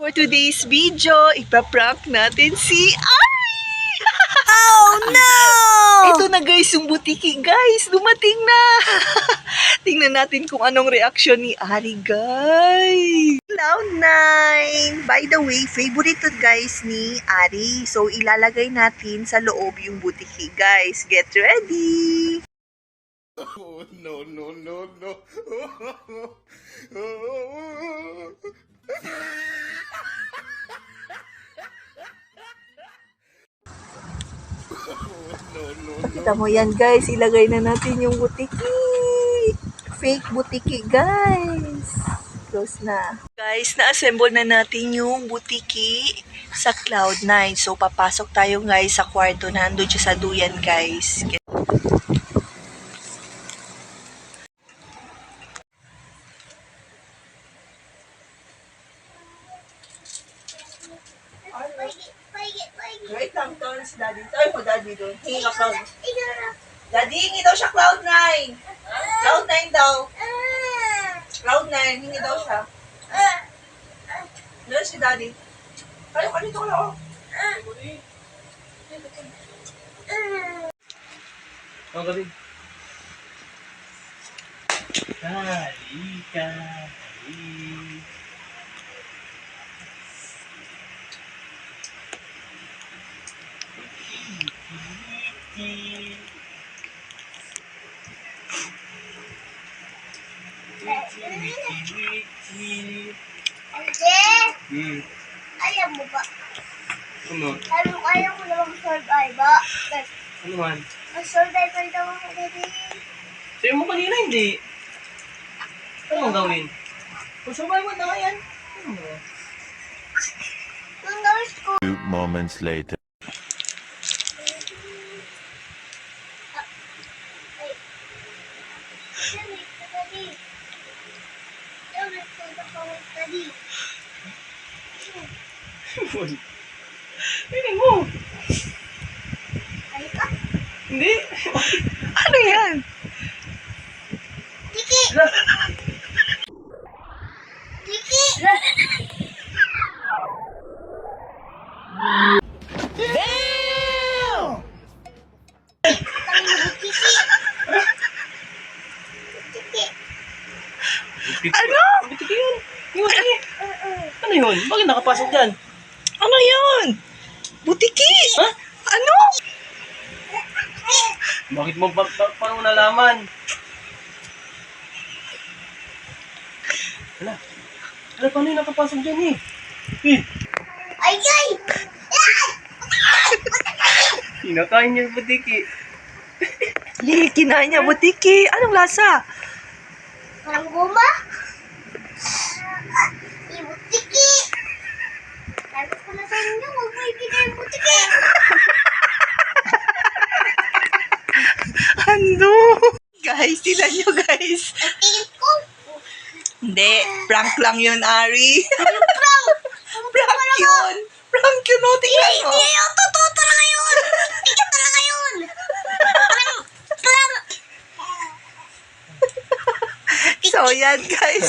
For today's video, ipaprank natin si Ari! Oh no! Ito na guys, yung butiki guys, dumating na! Tingnan natin kung anong reaksyon ni Ari guys. Cloud9! By the way, favorite to guys ni Ari. So ilalagay natin sa loob yung butiki guys. Get ready! Oh, no, no, no, no. Kita mo yan guys, ilagay na natin yung butiki. Fake butiki guys. Close na. Guys, na-assemble na natin yung butiki sa Cloud9. So, papasok tayo guys sa kwarto. Nandun siya sa duyan guys. Wait lang, turn si Daddy. Turn mo Daddy doon. Hingi ka phone. Daddy, hingi daw siya Cloud9. Cloud9 daw. Cloud9, hingi daw siya. Doon si Daddy. Tayo ka dito ka lang. Ang gabi. Halika. Alam mo ba? Ano? Ayaw ko na mag-survive ba? Ano man? Mag-survive daw ako dati. Sa'yo mo kanina hindi. Ano ang gawin? Kung survive mo na nga yan. Ano mo? Nung gawin ko, 2 moments later. Hindi mo. halika. Hindi. Ano yan? Tiki! Tiki! Ano? Butiki yun. Butiki. Ano yun? Bakit nakapasok dyan? Ano yun? Butiki? Ha? Ano? Bakit mo paano mo nalaman? Hala. Hala, paano yung nakapasok dyan eh? Ay, ay! Kinakain niya yung butiki. Kinain niya butiki. Anong lasa? Parang goma? Ibutiki! Sabi ko na sa inyo, huwag mo ibigay yung butiki! Ano? Guys, tignan nyo guys. Ang tingin ko! Hindi, prank lang yun, Ari. Ano prank? Prank yun. Prank yun, no? Tingnan mo. Hindi yun! Totoo talaga yun! Tingin talaga yun! Prank! So, yan guys.